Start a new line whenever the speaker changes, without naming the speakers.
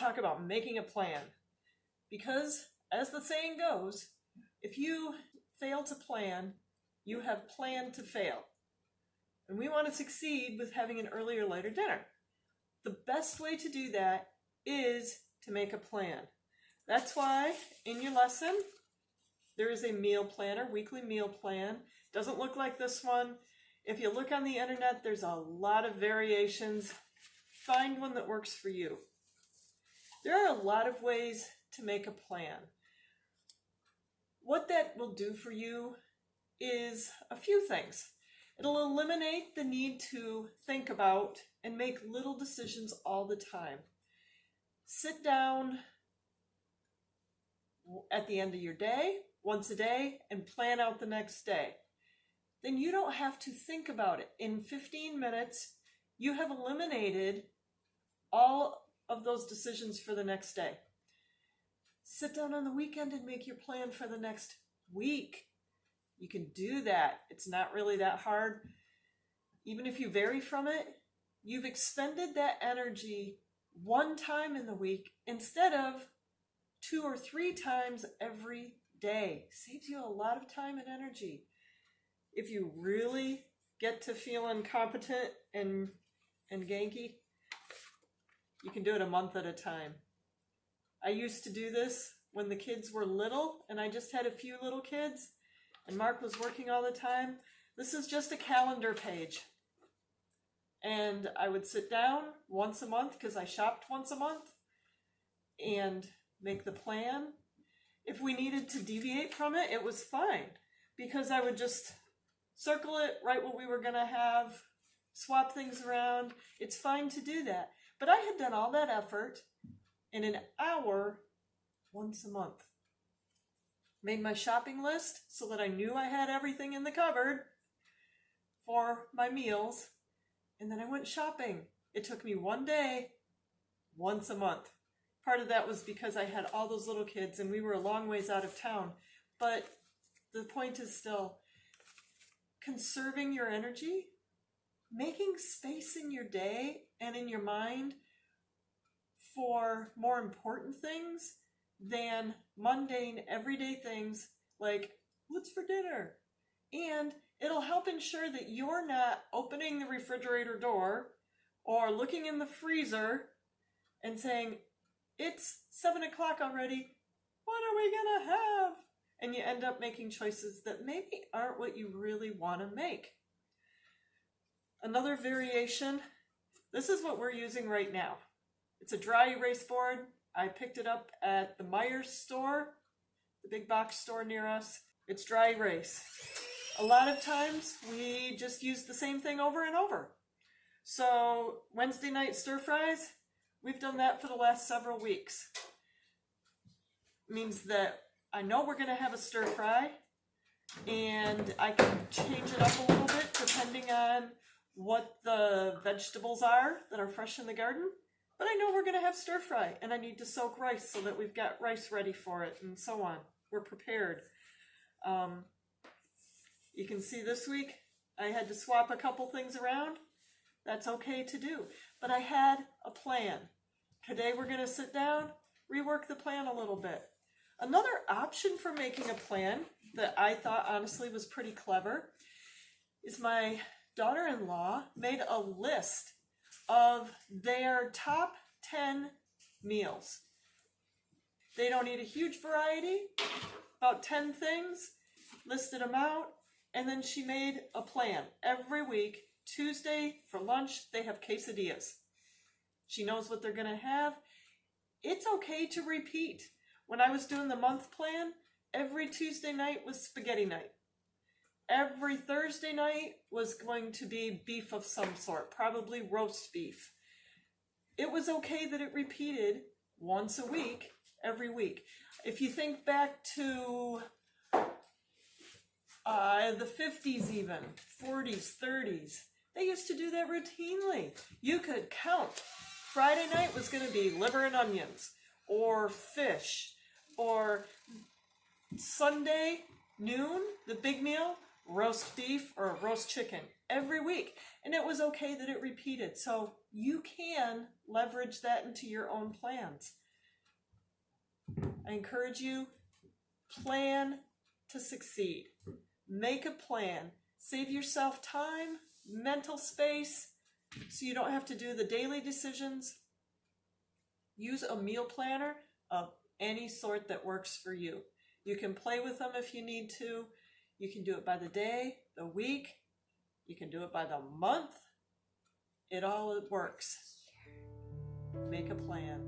talk about making a plan. Because, as the saying goes, if you fail to plan, you have planned to fail. And we want to succeed with having an early or later dinner. The best way to do that is to make a plan. That's why in your lesson, there is a meal planner, weekly meal plan. Doesn't look like this one. If you look on the internet, there's a lot of variations. Find one that works for you. There are a lot of ways to make a plan. What that will do for you is a few things. It'll eliminate the need to think about and make little decisions all the time. Sit down at the end of your day, once a day, and plan out the next day. Then you don't have to think about it. In 15 minutes, you have eliminated all of those decisions for the next day. Sit down on the weekend and make your plan for the next week. You can do that. It's not really that hard. Even if you vary from it, you've expended that energy one time in the week instead of 2 or 3 times every day. Saves you a lot of time and energy. If you really get to feel incompetent and ganky, you can do it a month at a time. I used to do this when the kids were little, and I just had a few little kids, and Mark was working all the time. This is just a calendar page. And I would sit down once a month, because I shopped once a month, and make the plan. If we needed to deviate from it, it was fine, because I would just circle it, write what we were going to have, swap things around. It's fine to do that. But I had done all that effort in an hour once a month. Made my shopping list so that I knew I had everything in the cupboard for my meals. And then I went shopping. It took me one day, once a month. Part of that was because I had all those little kids and we were a long ways out of town. But the point is still conserving your energy, making space in your day and in your mind for more important things than mundane, everyday things like, what's for dinner? And it'll help ensure that you're not opening the refrigerator door or looking in the freezer and saying, it's 7 o'clock already, what are we gonna have? And you end up making choices that maybe aren't what you really want to make. Another variation, this is what we're using right now. It's a dry erase board. I picked it up at the Myers store, the big box store near us. It's dry erase. A lot of times we just use the same thing over and over. So Wednesday night stir fries, we've done that for the last several weeks. It means that I know we're going to have a stir fry, and I can change it up a little bit depending on what the vegetables are that are fresh in the garden. But I know we're going to have stir fry, and I need to soak rice so that we've got rice ready for it, and so on. We're prepared. You can see this week I had to swap a couple things around. That's okay to do. But I had a plan. Today we're going to sit down, rework the plan a little bit. Another option for making a plan that I thought honestly was pretty clever is my daughter-in-law made a list of their top 10 meals. They don't eat a huge variety, about 10 things, listed them out, and then she made a plan. Every week, Tuesday for lunch, they have quesadillas. She knows what they're going to have. It's okay to repeat. When I was doing the month plan, every Tuesday night was spaghetti night. Every Thursday night was going to be beef of some sort, probably roast beef. It was okay that it repeated once a week, every week. If you think back to the 50s even, 40s, 30s, they used to do that routinely. You could count. Friday night was going to be liver and onions, or fish, or Sunday noon, the big meal, roast beef or a roast chicken every week. And it was okay that it repeated. So you can leverage that into your own plans. I encourage you, plan to succeed. Make a plan. Save yourself time, mental space, so you don't have to do the daily decisions. Use a meal planner of any sort that works for you. You can play with them if you need to. You can do it by the day, the week. You can do it by the month. It all works. Make a plan.